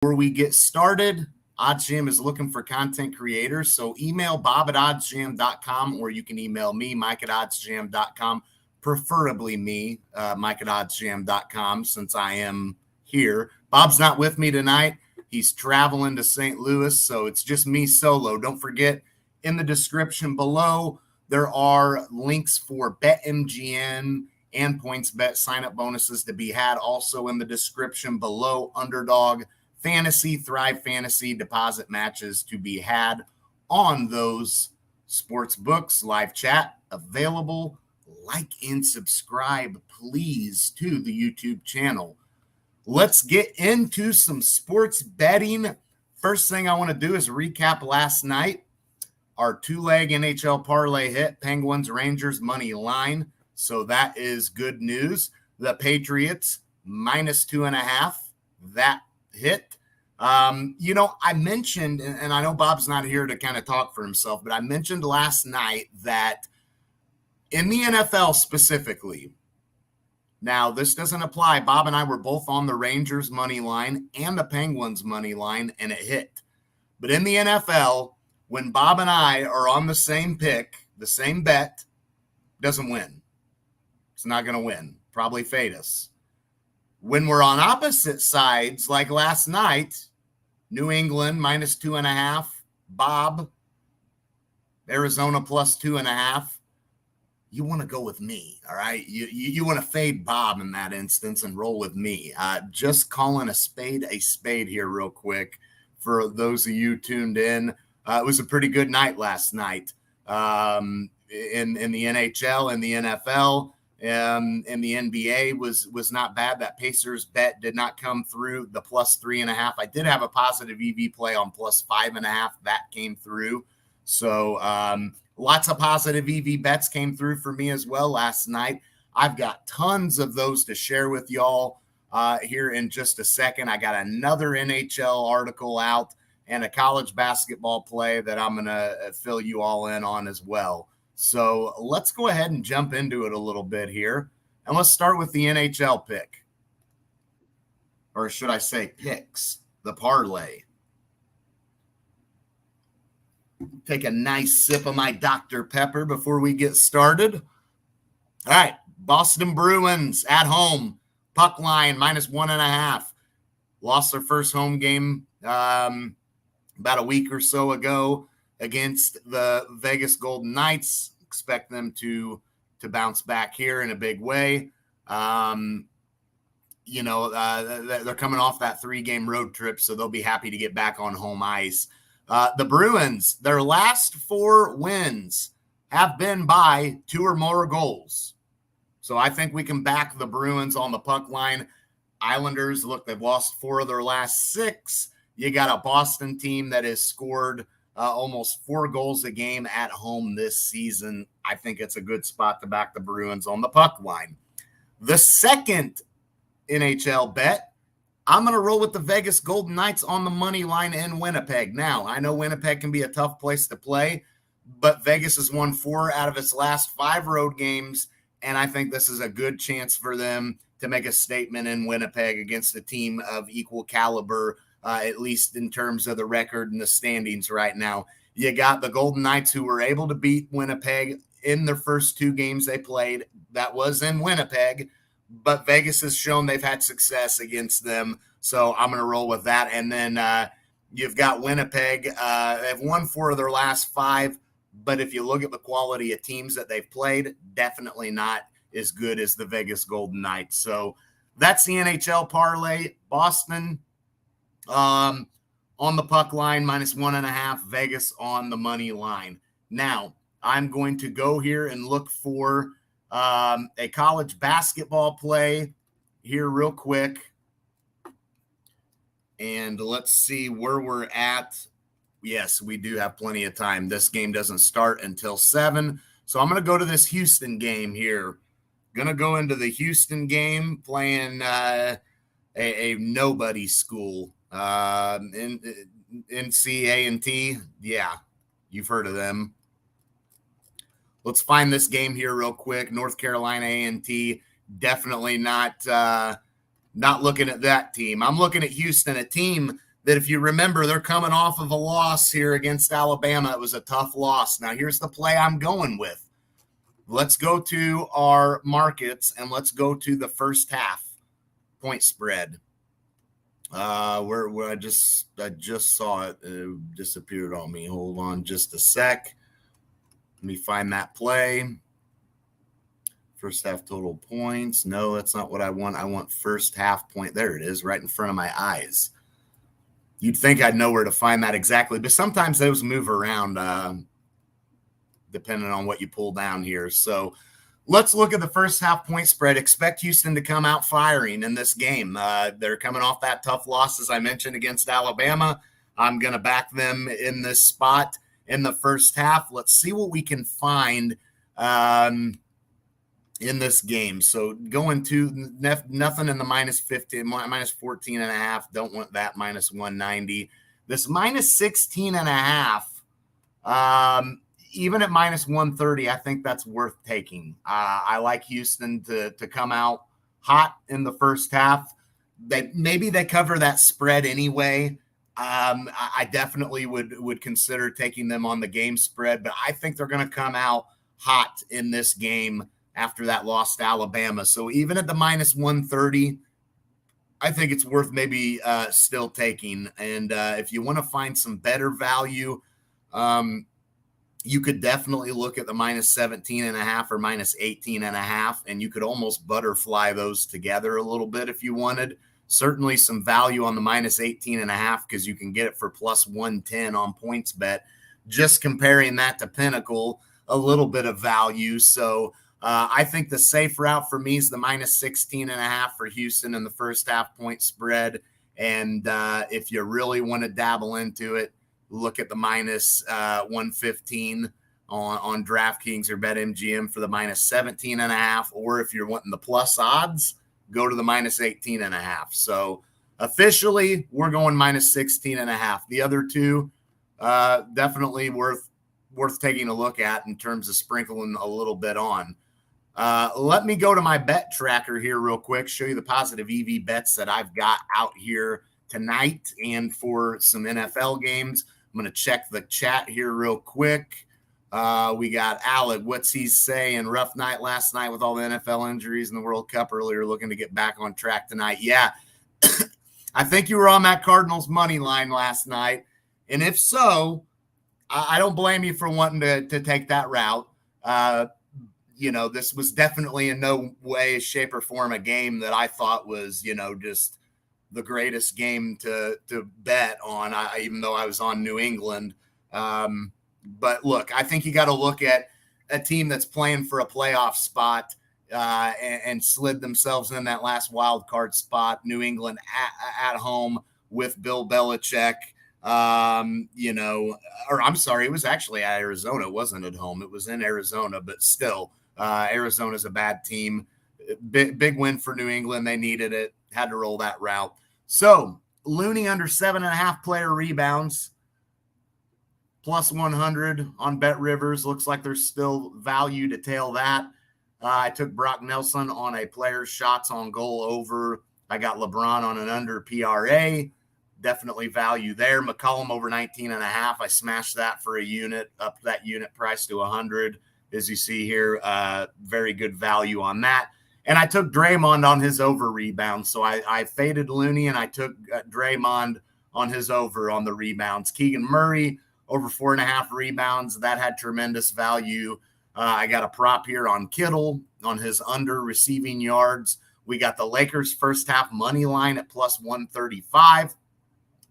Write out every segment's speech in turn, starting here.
Before we get started, OddsJam is looking for content creators, so email bob@oddsjam.com, or you can email me, mike@oddsjam.com, preferably me, mike@oddsjam.com, since I am here. Bob's not with me tonight. He's traveling to St. Louis, so it's just me solo. Don't forget, in the description below, there are links for BetMGM and PointsBet sign-up bonuses to be had. Also in the description below, Underdog Fantasy, Thrive Fantasy deposit matches to be had on those sports books. Live chat available. Like and subscribe, please, to the YouTube channel. Let's get into some sports betting. First thing I want to do is recap last night. Our two-leg NHL parlay hit, Penguins Rangers money line. So that is good news. The Patriots -2.5. That hit. I mentioned, and I know Bob's not here to kind of talk for himself, but I mentioned last night that in the NFL specifically, now this doesn't apply. Bob and I were both on the Rangers money line and the Penguins money line, and it hit. But in the NFL, when Bob and I are on the same pick, the same bet, doesn't win. It's not going to win. Probably fade us. When we're on opposite sides, like last night, New England -2.5, Bob, Arizona +2.5, you want to go with me, all right? You want to fade Bob in that instance and roll with me. Just calling a spade here real quick for those of you tuned in. It was a pretty good night last night in the NHL and the NFL. And the NBA was not bad. That Pacers bet did not come through. The +3.5. I did have a positive EV play on +5.5. That came through. So lots of positive EV bets came through for me as well last night. I've got tons of those to share with y'all here in just a second. I got another NHL article out and a college basketball play that I'm going to fill you all in on as well. So let's go ahead and jump into it a little bit here. And let's start with the NHL pick. Or should I say picks, the parlay. Take a nice sip of my Dr. Pepper before we get started. All right, Boston Bruins at home. Puck line -1.5. Lost their first home game about a week or so ago against the Vegas Golden Knights. Expect them to bounce back here in a big way. They're coming off that 3-game road trip, so they'll be happy to get back on home ice. The Bruins, their last 4 wins have been by 2 or more goals. So I think we can back the Bruins on the puck line. Islanders, look, they've lost 4 of their last 6. You got a Boston team that has scored almost 4 goals a game at home this season. I think it's a good spot to back the Bruins on the puck line. The second NHL bet, I'm going to roll with the Vegas Golden Knights on the money line in Winnipeg. Now, I know Winnipeg can be a tough place to play, but Vegas has won 4 out of its last 5 road games, and I think this is a good chance for them to make a statement in Winnipeg against a team of equal caliber, at least in terms of the record and the standings right now. You got the Golden Knights, who were able to beat Winnipeg in their first 2 games they played. That was in Winnipeg, but Vegas has shown they've had success against them, so I'm going to roll with that. And then you've got Winnipeg. They've won 4 of their last 5, but if you look at the quality of teams that they've played, definitely not as good as the Vegas Golden Knights. So that's the NHL parlay. Boston on the puck line -1.5, Vegas on the money line. Now, I'm going to go here and look for a college basketball play here real quick. And let's see where we're at. Yes, we do have plenty of time. This game doesn't start until 7. So I'm going to go to this Houston game here. Going to go into the Houston game playing a nobody school. NCA&T, yeah, you've heard of them. Let's find this game here real quick. North Carolina A&T, definitely not looking at that team. I'm looking at Houston, a team that if you remember, they're coming off of a loss here against Alabama. It was a tough loss. Now, here's the play I'm going with. Let's go to our markets, and let's go to the first half point spread. Where I just saw it. It disappeared on me. Hold on just a sec. Let me find that play. First half total points. No, that's not what I want. I want first half point. There it is, right in front of my eyes. You'd think I'd know where to find that exactly, but sometimes those move around depending on what you pull down here. So let's look at the first half point spread. Expect Houston to come out firing in this game. They're coming off that tough loss, as I mentioned, against Alabama. I'm going to back them in this spot in the first half. Let's see what we can find in this game. So going to nothing in the minus 15, minus 14 and a half. Don't want that. Minus 190. This minus 16 and a half, even at minus 130, I think that's worth taking. I like Houston to come out hot in the first half. Maybe they cover that spread anyway. I definitely would consider taking them on the game spread, but I think they're going to come out hot in this game after that loss to Alabama. So even at the minus 130, I think it's worth maybe still taking. And if you want to find some better value, you could definitely look at the minus 17 and a half or minus 18 and a half, and you could almost butterfly those together a little bit if you wanted. Certainly some value on the minus 18 and a half because you can get it for plus 110 on PointsBet. Just comparing that to Pinnacle, a little bit of value. So I think the safe route for me is the minus 16 and a half for Houston in the first half point spread. And if you really want to dabble into it, look at the minus 115 on DraftKings or BetMGM for the minus 17 and a half. Or if you're wanting the plus odds, go to the minus 18 and a half. So officially we're going minus 16 and a half. The other two definitely worth taking a look at in terms of sprinkling a little bit on. Let me go to my bet tracker here real quick, show you the positive EV bets that I've got out here tonight and for some NFL games. I'm going to check the chat here real quick. We got Alec. What's he saying? Rough night last night with all the NFL injuries in the World Cup earlier, looking to get back on track tonight. Yeah, I think you were on that Cardinals money line last night. And if so, I don't blame you for wanting to take that route. This was definitely in no way, shape, or form a game that I thought was, just the greatest game to bet on, even though I was on New England. But look, I think you got to look at a team that's playing for a playoff spot and slid themselves in that last wild card spot. New England at home with Bill Belichick. Or I'm sorry, it was actually at Arizona. It wasn't at home. It was in Arizona, but still, Arizona's a bad team. Big win for New England. They needed it. Had to roll that route. So Looney under 7.5 player rebounds, plus 100 on Bet Rivers. Looks like there's still value to tail that. I took Brock Nelson on a player's shots on goal over. I got LeBron on an under PRA. Definitely value there. McCollum over 19.5. I smashed that for a unit, up that unit price to 100. As you see here, very good value on that. And I took Draymond on his over rebound. So I faded Looney and I took Draymond on his over on the rebounds. Keegan Murray over 4.5 rebounds. That had tremendous value. I got a prop here on Kittle on his under receiving yards. We got the Lakers first half money line at plus 135.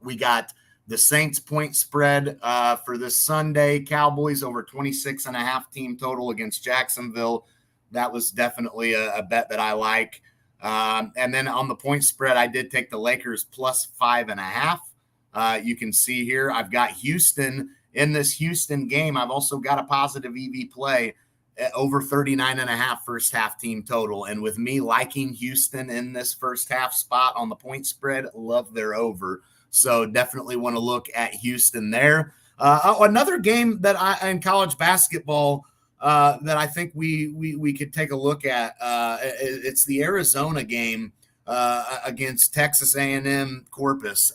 We got the Saints point spread for this Sunday. Cowboys over 26.5 team total against Jacksonville. That was definitely a bet that I like. And then on the point spread, I did take the Lakers plus 5.5. You can see here, I've got Houston in this Houston game. I've also got a positive EV play at over 39.5 first half team total. And with me liking Houston in this first half spot on the point spread, love their over. So definitely want to look at Houston there. Another game that in college basketball that I think we could take a look at. It's the Arizona game against Texas A&M Corpus.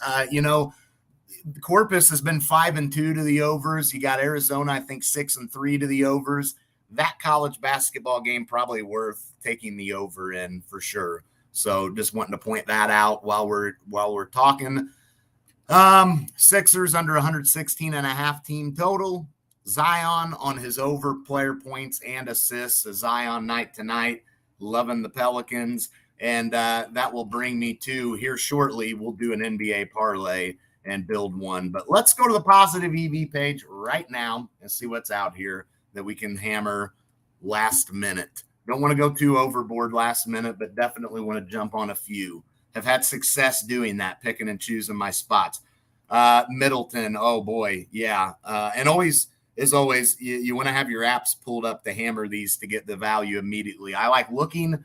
Corpus has been 5-2 to the overs. You got Arizona, I think 6-3 to the overs. That college basketball game probably worth taking the over in for sure. So just wanting to point that out while we're talking. Sixers under 116.5 team total. Zion on his over player points and assists. A Zion night tonight. Loving the Pelicans. And that will bring me to here shortly. We'll do an NBA parlay and build one. But let's go to the positive EV page right now and see what's out here that we can hammer last minute. Don't want to go too overboard last minute, but definitely want to jump on a few. Have had success doing that, picking and choosing my spots. Middleton, oh boy, yeah. And always, as always, you want to have your apps pulled up to hammer these to get the value immediately. I like looking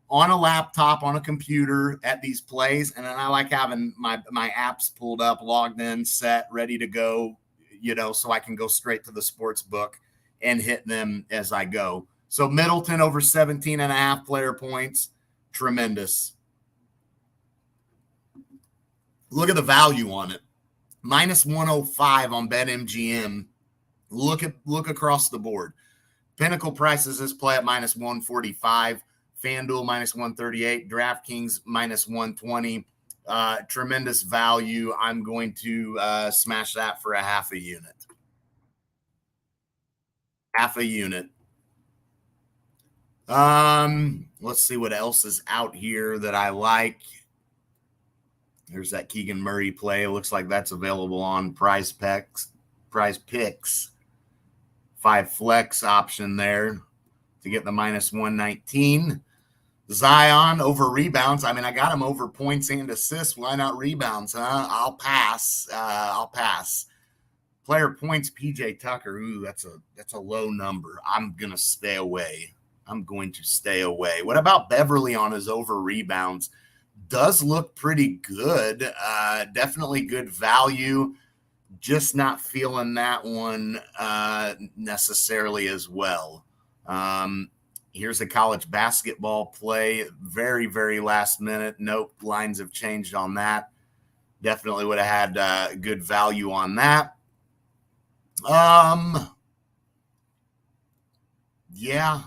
on a laptop, on a computer at these plays, and then I like having my apps pulled up, logged in, set, ready to go, so I can go straight to the sports book and hit them as I go. So Middleton over 17.5 player points, tremendous. Look at the value on it. Minus 105 on BetMGM. Look across the board. Pinnacle prices this play at minus 145. FanDuel minus 138. DraftKings minus 120. Tremendous value. I'm going to smash that for a half a unit. Half a unit. Let's see what else is out here that I like. There's that Keegan Murray play. It looks like that's available on Prize Picks. 5 flex option there to get the minus 119. Zion over rebounds. I mean, I got him over points and assists. Why not rebounds, huh? I'll pass. Player points, PJ Tucker. Ooh, that's a low number. I'm going to stay away. What about Beverly on his over rebounds? Does look pretty good. Definitely good value. Just not feeling that one necessarily as well. Here's a college basketball play. Very, very last minute. Nope, lines have changed on that. Definitely would have had good value on that. Yeah.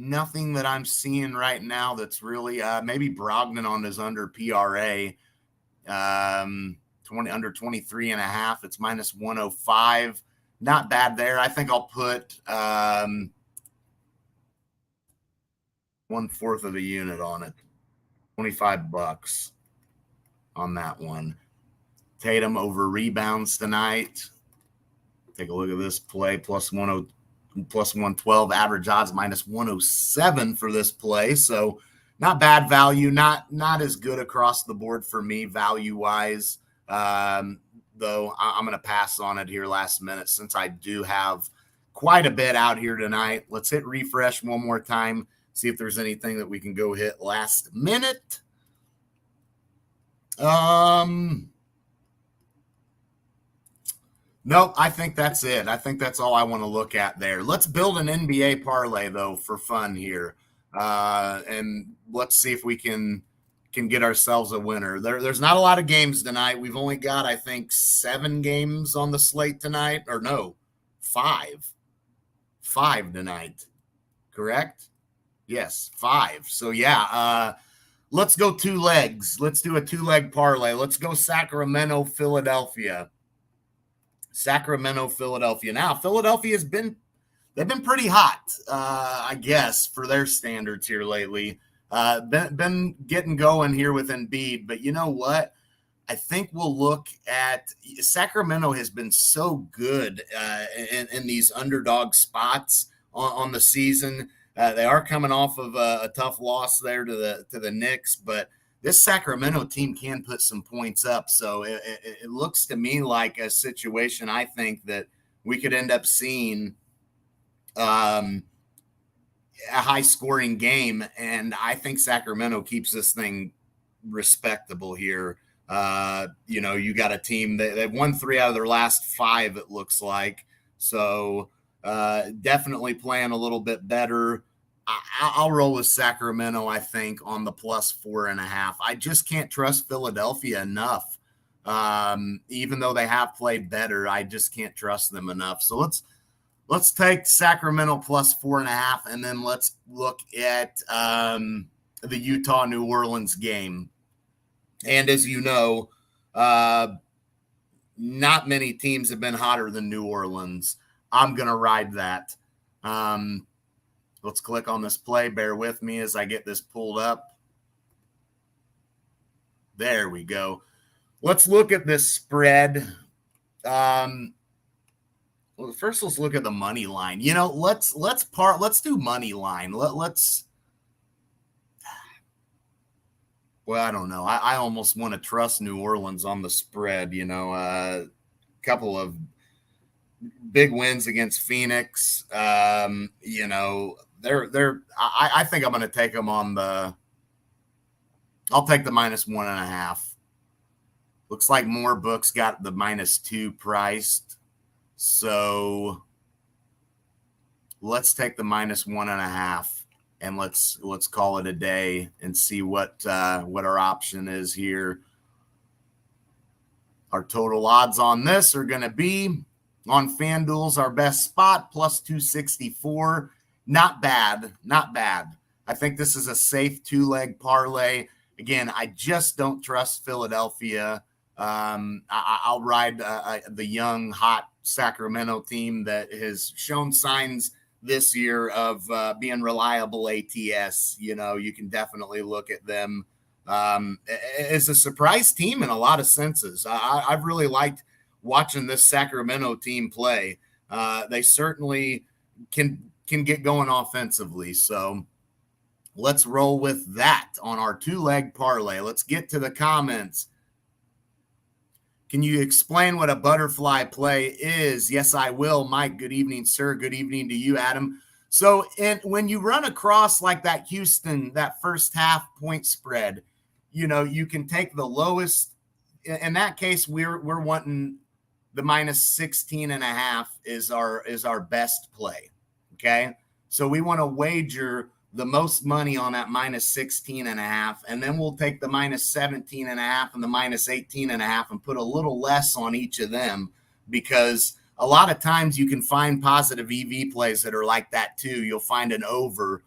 Nothing that I'm seeing right now that's really maybe Brogdon on his under PRA, 20 under 23.5. It's minus 105. Not bad there. I think I'll put 1/4 of a unit on it. $25 on that one. Tatum over rebounds tonight. Take a look at this play. Plus 112, average odds minus 107 for this play. So not bad value, not as good across the board for me value-wise, though I'm going to pass on it here last minute since I do have quite a bit out here tonight. Let's hit refresh one more time, see if there's anything that we can go hit last minute. No, I think that's it. I think that's all I want to look at there. Let's build an NBA parlay, though, for fun here. And let's see if we can get ourselves a winner. There's not a lot of games tonight. We've only got, I think, 7 games on the slate tonight. Or no, 5. 5 tonight. Correct? Yes, 5. So, yeah, let's go 2 legs. Let's do a 2-leg parlay. Let's go Sacramento, Philadelphia. Now, Philadelphia's they've been pretty hot, I guess, for their standards here lately. Been getting going here with Embiid, but you know what? I think we'll look at Sacramento has been so good in these underdog spots on the season. They are coming off of a tough loss there to the Knicks, but this Sacramento team can put some points up. So it looks to me like a situation I think that we could end up seeing a high-scoring game, and I think Sacramento keeps this thing respectable here. You got a team they've won 3 out of their last 5, it looks like. So definitely playing a little bit better. I'll roll with Sacramento, I think, on the plus 4.5. I just can't trust Philadelphia enough. Even though they have played better, I just can't trust them enough. So let's take Sacramento plus 4.5, and then let's look at the Utah New Orleans game. And as you know, not many teams have been hotter than New Orleans. I'm going to ride that. Let's click on this play. Bear with me as I get this pulled up. There we go. Let's look at this spread. Well, first let's look at the money line. You know, let's do money line. Well, I don't know. I almost want to trust New Orleans on the spread. You know, a couple of big wins against Phoenix. You know, I think I'm going to take them on I'll take the -1.5. Looks like more books got the -2 priced. So let's take the -1.5. And let's call it a day and see what our option is here. Our total odds on this are going to be on FanDuel's our best spot plus 264. Not bad, not bad. I think this is a safe 2-leg parlay. Again, I just don't trust Philadelphia. I'll ride the young, hot Sacramento team that has shown signs this year of being reliable ATS. You know, you can definitely look at them as a surprise team in a lot of senses. I've really liked watching this Sacramento team play. They certainly can get going offensively. So let's roll with that on our 2-leg parlay. Let's get to the comments. Can you explain what a butterfly play is? Yes, I will. Mike, good evening, sir. Good evening to you, Adam. So when you run across like that Houston, that first half point spread, you know, you can take the lowest. In that case, we're wanting the -16.5 is our best play. Okay. So we want to wager the most money on that -16.5, and then we'll take the -17.5 and the -18.5 and put a little less on each of them, because a lot of times you can find positive EV plays that are like that too. You'll find an over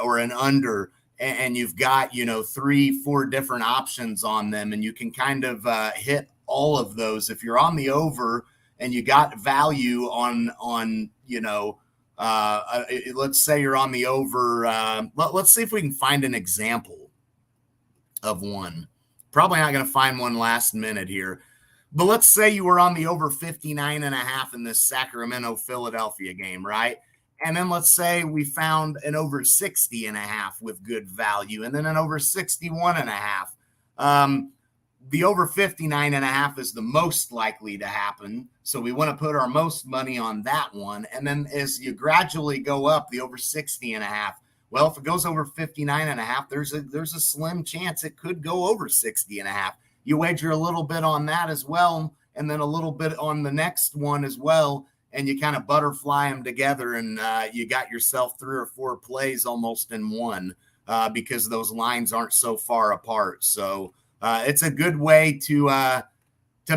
or an under, and you've got, you know, 3-4 different options on them, and you can kind of hit all of those. If you're on the over and you got value on you know, let's say you're on the over. Let's see if we can find an example of one. Probably not going to find one last minute here, but let's say you were on the over 59.5 in this Sacramento Philadelphia game, right? And then let's say we found an over 60.5 with good value, and then an over 61.5. The over 59.5 is the most likely to happen. So we want to put our most money on that one. And then as you gradually go up, the over 60.5. Well, if it goes over 59.5, there's a slim chance it could go over 60.5. You wager a little bit on that as well, and then a little bit on the next one as well, and you kind of butterfly them together, and you got yourself 3 or 4 plays almost in one, because those lines aren't so far apart. So it's a good way to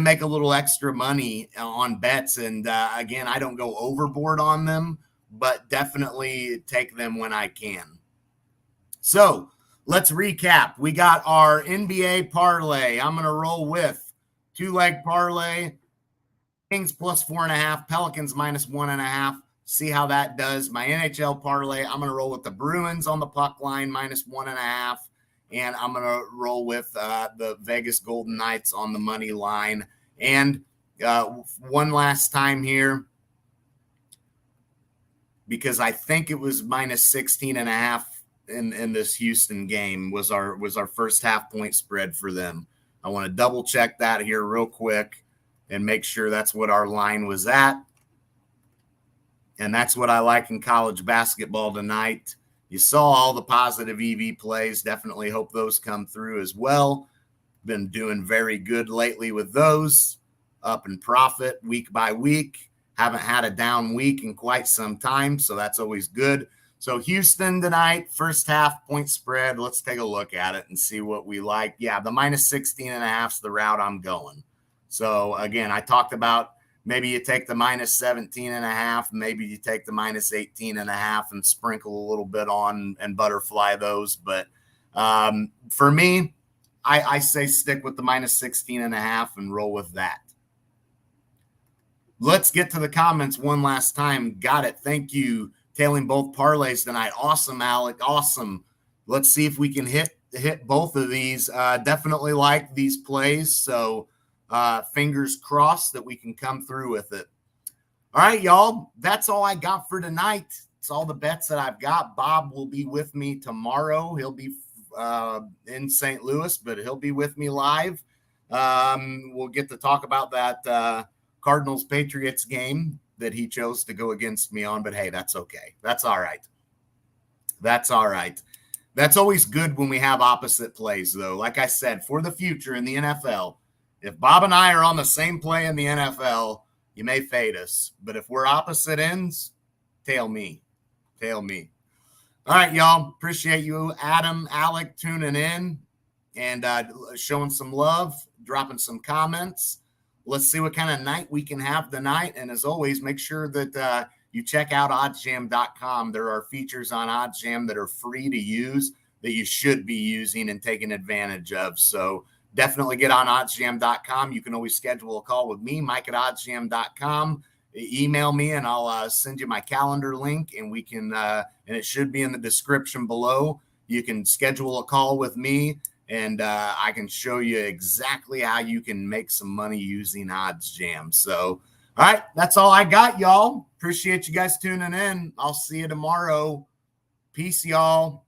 make a little extra money on bets. And again, I don't go overboard on them, but definitely take them when I can. So let's recap. We got our NBA parlay. I'm going to roll with 2-leg parlay, Kings plus 4.5, Pelicans -1.5. See how that does. My NHL parlay, I'm going to roll with the Bruins on the puck line -1.5. And I'm going to roll with the Vegas Golden Knights on the money line. And one last time here, because I think it was -16.5 in this Houston game was our first half point spread for them. I want to double check that here real quick and make sure that's what our line was at. And that's what I like in college basketball tonight. You saw all the positive EV plays. Definitely hope those come through as well. Been doing very good lately with those. Up in profit week by week. Haven't had a down week in quite some time, so that's always good. So Houston tonight, first half point spread. Let's take a look at it and see what we like. Yeah, the -16.5 is the route I'm going. So again, I talked about maybe you take the minus 17.5, maybe you take the minus 18.5 and sprinkle a little bit on and butterfly those. But for me, I say stick with the minus 16.5 and roll with that. Let's get to the comments one last time. Got it. Thank you. Tailing both parlays tonight. Awesome, Alec. Awesome. Let's see if we can hit both of these. Definitely like these plays. So fingers crossed that we can come through with it. All right, y'all. That's all I got for tonight. It's all the bets that I've got. Bob will be with me tomorrow. He'll be in St. Louis, but he'll be with me live. We'll get to talk about that Cardinals-Patriots game that he chose to go against me on, but hey, that's okay. That's all right. That's all right. That's always good when we have opposite plays, though. Like I said, for the future in the NFL, if Bob and I are on the same play in the NFL, you may fade us. But if we're opposite ends, tail me. Tail me. All right, y'all. Appreciate you, Adam, Alec, tuning in and showing some love, dropping some comments. Let's see what kind of night we can have tonight. And as always, make sure that you check out OddsJam.com. There are features on OddsJam that are free to use that you should be using and taking advantage of. So definitely get on OddsJam.com. You can always schedule a call with me, Mike at OddsJam.com. Email me and I'll send you my calendar link, and we can, and it should be in the description below. You can schedule a call with me, and I can show you exactly how you can make some money using OddsJam. So, all right, that's all I got, y'all. Appreciate you guys tuning in. I'll see you tomorrow. Peace, y'all.